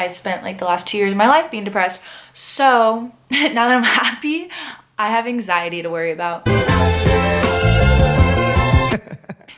I spent like the last 2 years of my life being depressed. So now that I'm happy, I have anxiety to worry about.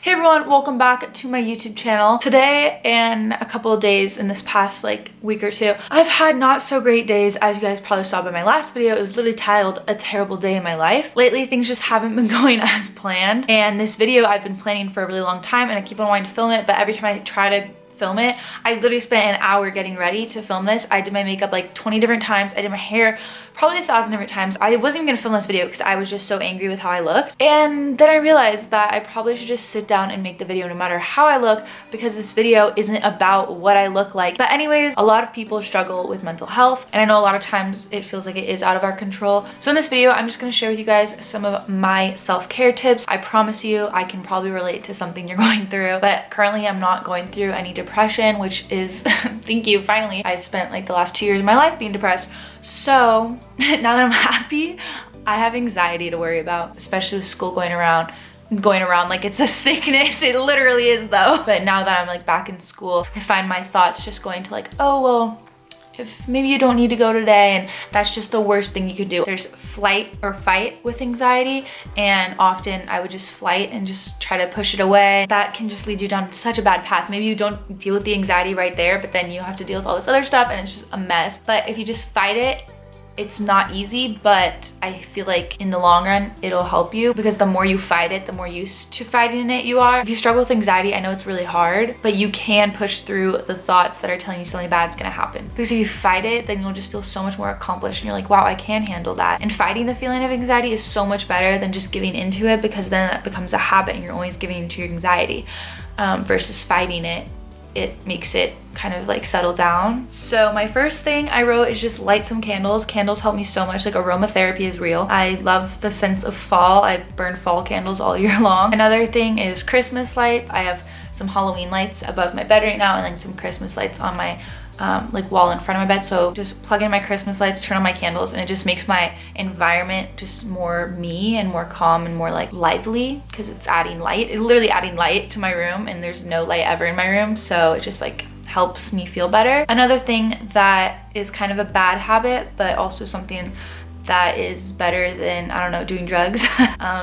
Hey everyone, welcome back to my YouTube channel. Today and a couple of days in this past like week or two, I've had not so great days. As you guys probably saw by my last video, it was literally titled A Terrible Day in My Life. Lately, things just haven't been going as planned. And this video I've been planning for a really long time and I keep on wanting to film it, but every time I try to film it, I literally spent an hour getting ready to film this. I did my makeup like 20 different times. I did my hair probably 1,000 different times. I wasn't even gonna film this video because I was just so angry with how I looked. And then I realized that I probably should just sit down and make the video no matter how I look, because this video isn't about what I look like. But anyways, a lot of people struggle with mental health, and I know a lot of times it feels like it is out of our control. So in this video, I'm just gonna share with you guys some of my self-care tips. I promise you, I can probably relate to something you're going through, but currently I'm not going through any depression, which is, thank you, finally. I spent like the last 2 years of my life being depressed. So now that I'm happy, I have anxiety to worry about, especially with school going around like it's a sickness. It literally is though. But now that I'm like back in school, I find my thoughts just going to like, oh, well, if maybe you don't need to go today, and that's just the worst thing you could do. There's flight or fight with anxiety, and often I would just flight and just try to push it away. That can just lead you down such a bad path. Maybe you don't deal with the anxiety right there, but then you have to deal with all this other stuff and it's just a mess. But if you just fight it, it's not easy, but I feel like in the long run, it'll help you, because the more you fight it, the more used to fighting it you are. If you struggle with anxiety, I know it's really hard, but you can push through the thoughts that are telling you something bad's gonna happen. Because if you fight it, then you'll just feel so much more accomplished and you're like, wow, I can handle that. And fighting the feeling of anxiety is so much better than just giving into it, because then that becomes a habit and you're always giving into your anxiety versus fighting it. It makes it kind of like settle down. So my first thing I wrote is just light some candles. Candles help me so much. Like, aromatherapy is real. I love the sense of fall. I burn fall candles all year long. Another thing is Christmas lights. I have some Halloween lights above my bed right now, and then some Christmas lights on my like wall in front of my bed. So just plug in my Christmas lights, turn on my candles, and it just makes my environment just more me and more calm and more like lively, because it's adding light. It's literally adding light to my room, and there's no light ever in my room, so it just like helps me feel better. Another thing that is kind of a bad habit, but also something that is better than, I don't know, doing drugs,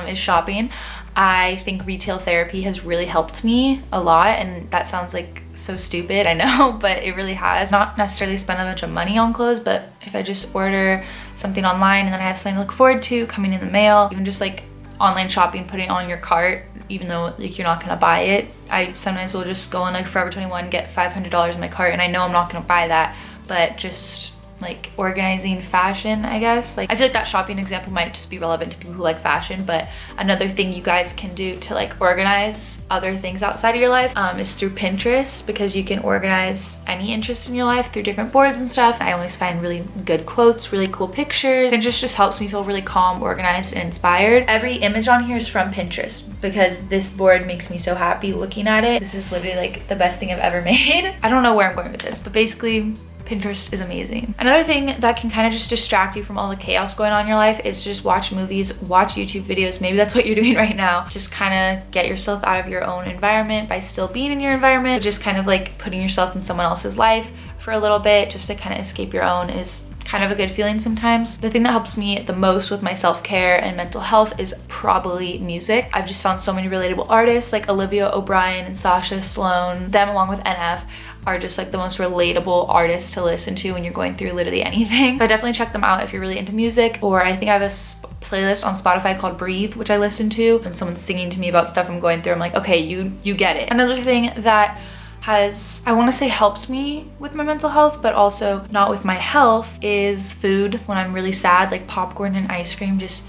is shopping. I think retail therapy has really helped me a lot, and that sounds like so stupid, I know, but it really has. Not necessarily spend a bunch of money on clothes, but if I just order something online and then I have something to look forward to coming in the mail, even just like online shopping, putting it on your cart, even though like you're not gonna buy it. I sometimes will just go on like Forever 21, get $500 in my cart, and I know I'm not gonna buy that, but just like organizing fashion, I guess. Like, I feel like that shopping example might just be relevant to people who like fashion, but another thing you guys can do to like organize other things outside of your life is through Pinterest, because you can organize any interest in your life through different boards and stuff. I always find really good quotes, really cool pictures. Pinterest just helps me feel really calm, organized, and inspired. Every image on here is from Pinterest, because this board makes me so happy looking at it. This is literally like the best thing I've ever made. I don't know where I'm going with this, but basically, Pinterest is amazing. Another thing that can kind of just distract you from all the chaos going on in your life is just watch movies, watch YouTube videos. Maybe that's what you're doing right now. Just kind of get yourself out of your own environment by still being in your environment, but just kind of like putting yourself in someone else's life for a little bit, just to kind of escape your own, is kind of a good feeling sometimes. The thing that helps me the most with my self-care and mental health is probably music. I've just found so many relatable artists like Olivia O'Brien and Sasha Sloan. Them along with NF are just like the most relatable artists to listen to when you're going through literally anything. So I definitely check them out if you're really into music. Or I think I have a playlist on Spotify called Breathe, which I listen to. When someone's singing to me about stuff I'm going through, I'm like, okay, you get it. Another thing that has, I want to say, helped me with my mental health, but also not with my health, is food. When I'm really sad, like popcorn and ice cream, just,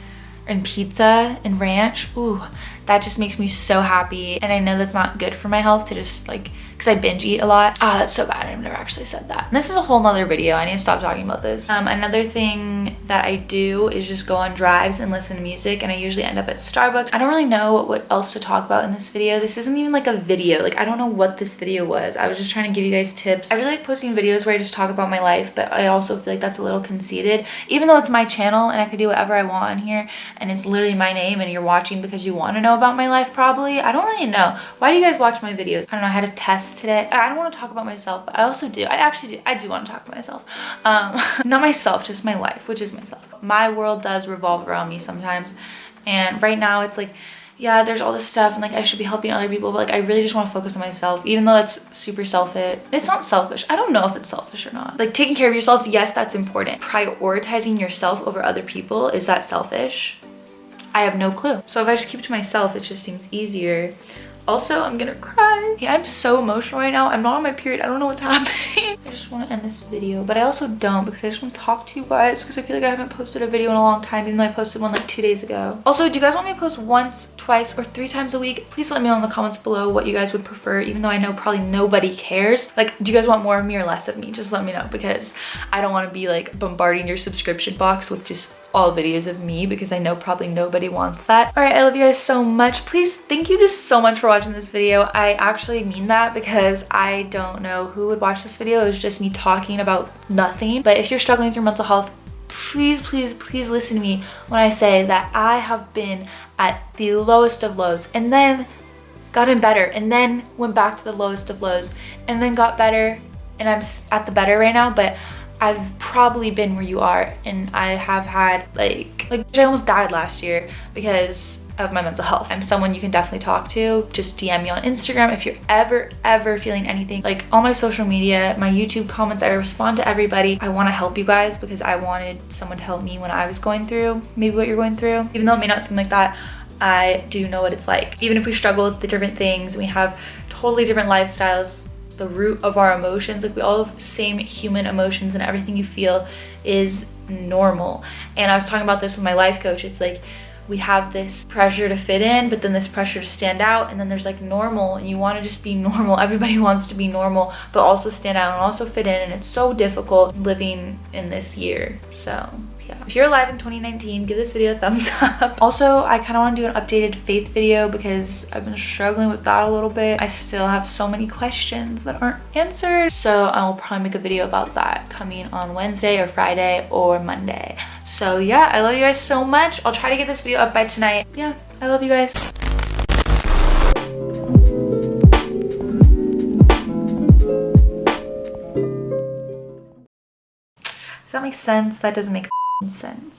and pizza and ranch, ooh, that just makes me so happy. And I know that's not good for my health to just like, because I binge eat a lot. Ah, that's so bad. I've never actually said that. And this is a whole nother video. I need to stop talking about this. Another thing that I do is just go on drives and listen to music, and I usually end up at Starbucks. I don't really know what else to talk about in this video. This isn't even like a video. Like, I don't know what this video was. I was just trying to give you guys tips. I really like posting videos where I just talk about my life, but I also feel like that's a little conceited, even though it's my channel and I could do whatever I want on here, and it's literally my name and you're watching because you want to know know about my life probably. I don't really know. Why do you guys watch my videos? I don't know, I had a test today. I don't want to talk about myself, but I also do. I do want to talk about myself. Not myself, just my life, which is myself. My world does revolve around me sometimes. And right now it's like, yeah, there's all this stuff and like I should be helping other people, but like I really just want to focus on myself, even though it's super selfish. It's not selfish. I don't know if it's selfish or not. Like taking care of yourself, yes, that's important. Prioritizing yourself over other people, is that selfish? I have no clue. So if I just keep it to myself, it just seems easier. Also, I'm gonna cry. Yeah, I'm so emotional right now. I'm not on my period. I don't know what's happening. I just want to end this video, but I also don't, because I just want to talk to you guys, because I feel like I haven't posted a video in a long time, even though I posted one like 2 days ago. Also, do you guys want me to post once, twice, or 3 times a week? Please let me know in the comments below what you guys would prefer, even though I know probably nobody cares. Like, do you guys want more of me or less of me? Just let me know, because I don't want to be like bombarding your subscription box with just all videos of me, because I know probably nobody wants that. All right, I love you guys so much. Please, thank you just so much for watching this video. I actually mean that, because I don't know who would watch this video. It was just me talking about nothing. But if you're struggling with your mental health, please, please, please listen to me when I say that I have been at the lowest of lows, and then gotten better, and then went back to the lowest of lows, and then got better, and I'm at the better right now. But I've probably been where you are, and I have had like I almost died last year because of my mental health. I'm someone you can definitely talk to. Just DM me on Instagram if you're ever feeling anything. Like all my social media, my YouTube comments, I respond to everybody. I want to help you guys because I wanted someone to help me when I was going through maybe what you're going through. Even though it may not seem like that, I do know what it's like. Even if we struggle with the different things, we have totally different lifestyles, the root of our emotions, like we all have the same human emotions, and everything you feel is normal. And I was talking about this with my life coach. It's like we have this pressure to fit in, but then this pressure to stand out, and then there's like normal, and you want to just be normal. Everybody wants to be normal, but also stand out and also fit in, and it's so difficult living in this year. So yeah, if you're alive in 2019, give this video a thumbs up. Also, I kind of want to do an updated faith video because I've been struggling with that a little bit. I still have so many questions that aren't answered, so I will probably make a video about that coming on Wednesday or Friday or Monday. So yeah, I love you guys so much. I'll try to get this video up by tonight. Yeah, I love you guys. Does that make sense? That doesn't make sense.